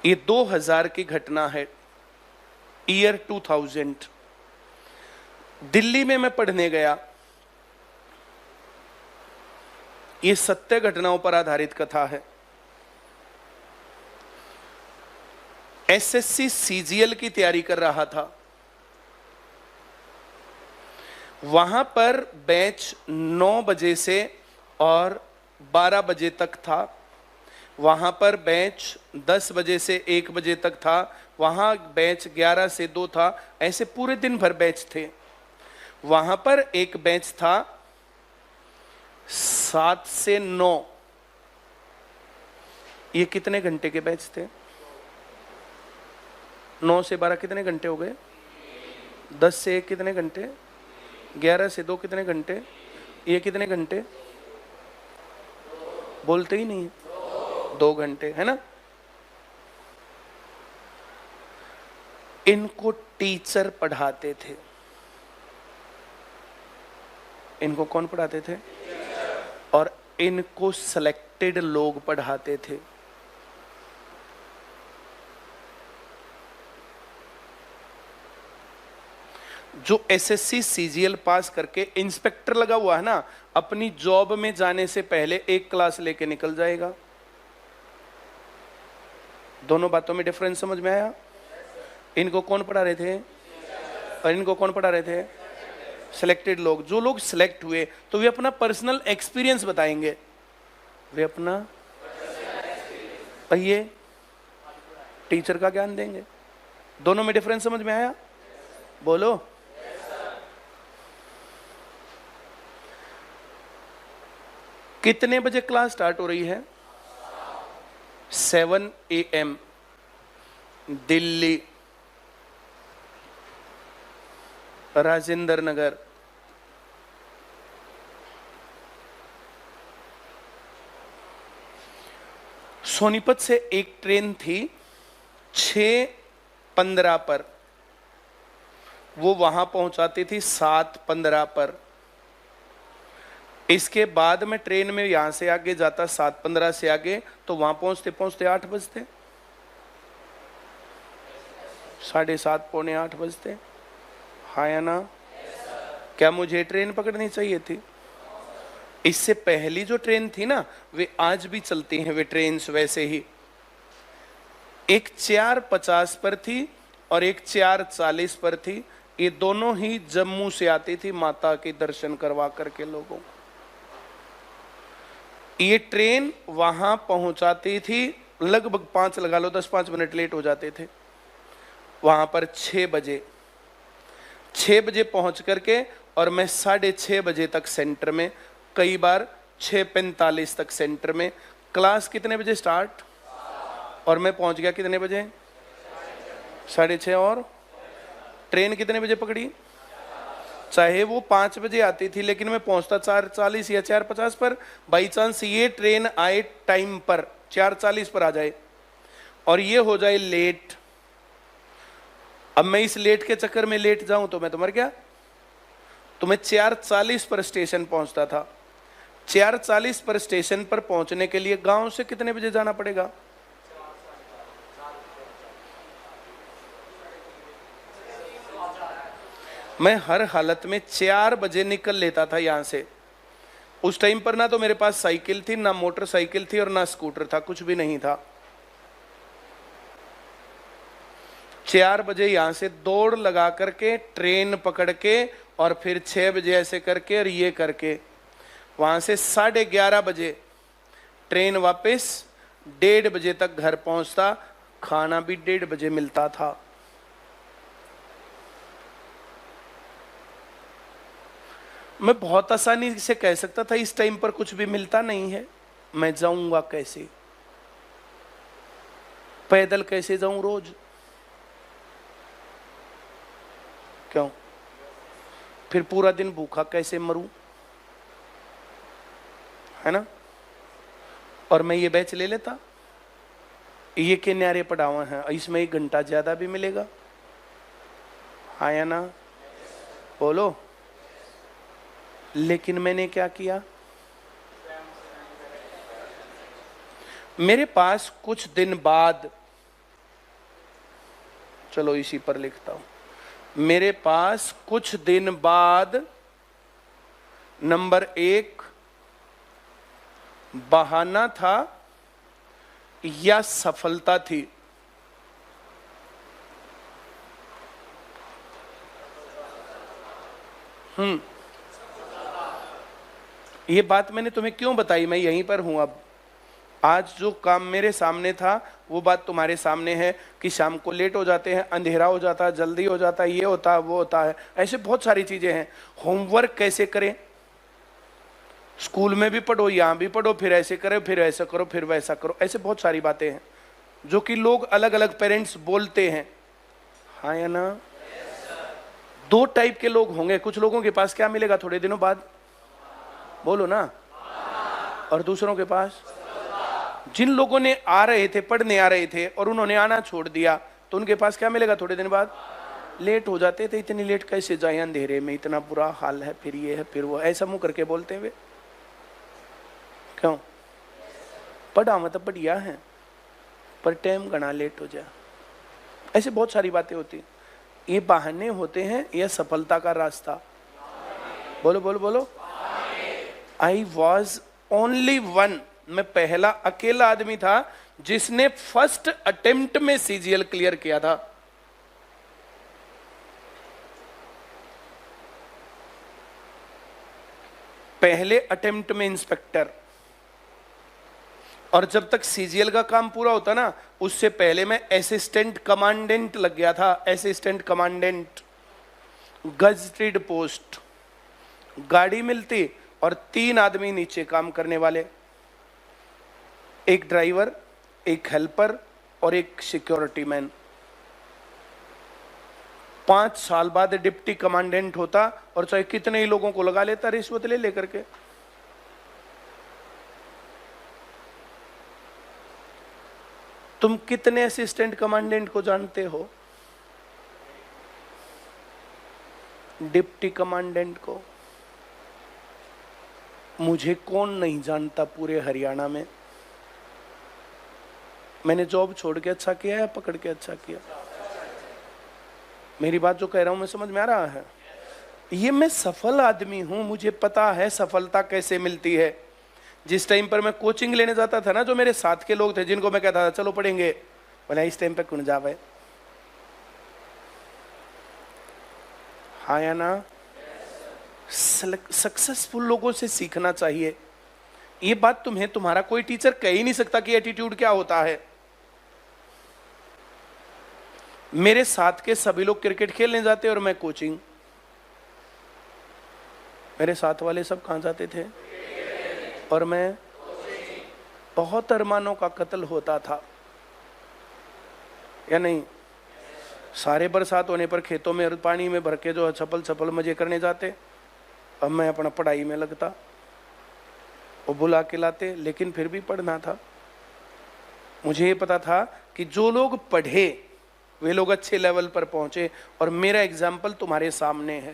ये 2000 की घटना है, ईयर 2000। दिल्ली में मैं पढ़ने गया। ये सत्य घटनाओं पर आधारित कथा है। एसएससी सीजीएल की तैयारी कर रहा था। वहां पर बैच 9 बजे से और 12 बजे तक था। वहां पर बैच 10 बजे से 1 बजे तक था। वहां बैच 11 से 2 था। ऐसे पूरे दिन भर बैच थे। वहां पर एक बैच था 7 से 9। ये कितने घंटे के बैच थे? 9 से 12 कितने घंटे हो गए? 10 से 1 कितने घंटे? 11 से 2 कितने घंटे? ये कितने घंटे? बोलते ही नहीं, 2 घंटे, है ना? इनको टीचर पढ़ाते थे। इनको कौन पढ़ाते थे? और इनको सिलेक्टेड लोग पढ़ाते थे। जो एसएससी सीजीएल पास करके इंस्पेक्टर लगा हुआ है ना, अपनी जॉब में जाने से पहले एक क्लास लेके निकल जाएगा। दोनों बातों में डिफरेंस समझ में आया? इनको कौन पढ़ा रहे थे और इनको कौन पढ़ा रहे थे? सिलेक्टेड लोग। जो लोग सिलेक्ट हुए तो वे अपना पर्सनल एक्सपीरियंस बताएंगे। वे अपना ये टीचर का ज्ञान देंगे। दोनों में डिफरेंस समझ में आया? बोलो। कितने बजे क्लास स्टार्ट हो रही है? 7 AM, दिल्ली, राजेंद्र नगर। सोनीपत से एक ट्रेन थी 6:15 पर। वो वहां पहुंचाती थी 7:15 पर। इसके बाद में ट्रेन में यहां से आगे जाता 7:15 से आगे, तो वहां पहुंचते पहुंचते 8 बजते, 7:30 पौने 8 बजते। हाँ या ना? क्या मुझे ट्रेन पकड़नी चाहिए थी? इससे पहली जो ट्रेन थी ना, वे आज भी चलती हैं। वे ट्रेन वैसे ही, एक 4:50 पर थी और एक 4:40 पर थी। ये दोनों ही जम्मू से आती थी माता के दर्शन करवा करके लोगों को। ये ट्रेन वहां पहुंचाती थी, लगभग 5 लगा लो, 10-5 मिनट लेट हो जाते थे। वहां पर 6 बजे पहुंच करके, और मैं 6:30 बजे तक सेंटर में, कई बार 6:45 तक सेंटर में। क्लास कितने बजे स्टार्ट? और मैं पहुंच गया कितने बजे? 6:30। और ट्रेन कितने बजे पकड़ी? चाहे वो 5 बजे आती थी, लेकिन मैं पहुंचता 4:40 या 4:50 पर। बाई चांस ये ट्रेन आए टाइम पर, 4:40 पर आ जाए और ये हो जाए लेट। अब मैं इस लेट के चक्कर में लेट जाऊं तो मैं तो मर गया। तो मैं 4:40 पर स्टेशन पहुंचता था। 4:40 पर स्टेशन पर पहुंचने के लिए गांव से कितने बजे जाना पड़ेगा? मैं हर हालत में 4 बजे निकल लेता था यहां से। उस टाइम पर ना तो मेरे पास साइकिल थी, ना मोटरसाइकिल थी और ना स्कूटर था, कुछ भी नहीं था। 4 बजे यहां से दौड़ लगा करके ट्रेन पकड़ के, और फिर 6 बजे ऐसे करके और ये करके वहां से 11:30 बजे ट्रेन वापस, 1:30 बजे तक घर पहुंचता। खाना भी 1:30 बजे मिलता था। मैं बहुत आसानी से कह सकता था इस टाइम पर कुछ भी मिलता नहीं है, मैं जाऊंगा कैसे? पैदल कैसे जाऊं रोज? क्यों? फिर पूरा दिन भूखा कैसे मरूं? है ना? और मैं ये बैच ले लेता, ये के न्यारे पढ़ावा हैं, इसमें 1 घंटा ज्यादा भी मिलेगा। हाँ या ना? बोलो। लेकिन मैंने क्या किया? मेरे पास कुछ दिन बाद चलो इसी पर लिखता हूं। मेरे पास कुछ दिन बाद नंबर 1 बहाना था या सफलता थी? ये बात मैंने तुम्हें क्यों बताई? मैं यहीं पर हूं अब। आज जो काम मेरे सामने था वो बात तुम्हारे सामने है कि शाम को लेट हो जाते हैं, अंधेरा हो जाता है, जल्दी हो जाता है, ये होता है, वो होता है, ऐसे बहुत सारी चीजें हैं। होमवर्क कैसे करें? स्कूल में भी पढ़ो, यहां भी पढ़ो, फिर ऐसे करो, फिर ऐसा करो, फिर वैसा करो, ऐसे बहुत सारी बातें हैं जो कि लोग अलग अलग पेरेंट्स बोलते हैं। हाँ या ना? दो टाइप के लोग होंगे। कुछ लोगों के पास क्या मिलेगा थोड़े दिनों बाद? बोलो ना। और दूसरों के पास? जिन लोगों ने आ रहे थे, पढ़ने आ रहे थे और उन्होंने आना छोड़ दिया, तो उनके पास क्या मिलेगा थोड़े दिन बाद? लेट हो जाते थे। इतनी लेट कैसे जाए, अंधेरे में इतना बुरा हाल है, फिर ये है, फिर वो, ऐसा मुंह करके बोलते हुए। क्यों? पढ़ा मतलब बढ़िया है, पर टाइम घना लेट हो जाए। ऐसे बहुत सारी बातें होती। ये बहाने होते हैं या सफलता का रास्ता? बोलो बोलो बोलो। आई वॉज ओनली वन, मैं पहला अकेला आदमी था जिसने फर्स्ट अटेम्प्ट में सीजीएल क्लियर किया था। पहले अटेम्प्ट में इंस्पेक्टर। और जब तक सीजीएल का काम पूरा होता ना, उससे पहले मैं असिस्टेंट कमांडेंट लग गया था। Assistant commandant, gazetted post. गाड़ी मिलती और 3 आदमी नीचे काम करने वाले, एक ड्राइवर, एक हेल्पर और एक सिक्योरिटी मैन। 5 साल बाद डिप्टी कमांडेंट होता और चाहे कितने ही लोगों को लगा लेता रिश्वत ले लेकर के। तुम कितने असिस्टेंट कमांडेंट को जानते हो? डिप्टी कमांडेंट को मुझे कौन नहीं जानता पूरे हरियाणा में। मैंने जॉब छोड़ के अच्छा किया या पकड़ के अच्छा किया? मेरी बात जो कह रहा हूं मैं समझ में आ रहा है? ये मैं सफल आदमी हूं, मुझे पता है सफलता कैसे मिलती है। जिस टाइम पर मैं कोचिंग लेने जाता था ना, जो मेरे साथ के लोग थे जिनको मैं कहता था चलो पढ़ेंगे, बोले इस टाइम पे कौन जावे? हाँ या ना? सक्सेसफुल लोगों से सीखना चाहिए। ये बात तुम्हें तुम्हारा कोई टीचर कह ही नहीं सकता कि एटीट्यूड क्या होता है। मेरे साथ के सभी लोग क्रिकेट खेलने जाते और मैं कोचिंग। मेरे साथ वाले सब कहां जाते थे? और मैं बहुत अरमानों का कत्ल होता था या नहीं? सारे बरसात होने पर खेतों में पानी में भर के जो छपल छपल मजे करने जाते, अब मैं अपना पढ़ाई में लगता। वो बुला के लाते, लेकिन फिर भी पढ़ना था। मुझे ये पता था कि जो लोग पढ़े वे लोग अच्छे लेवल पर पहुंचे, और मेरा एग्जाम्पल तुम्हारे सामने है।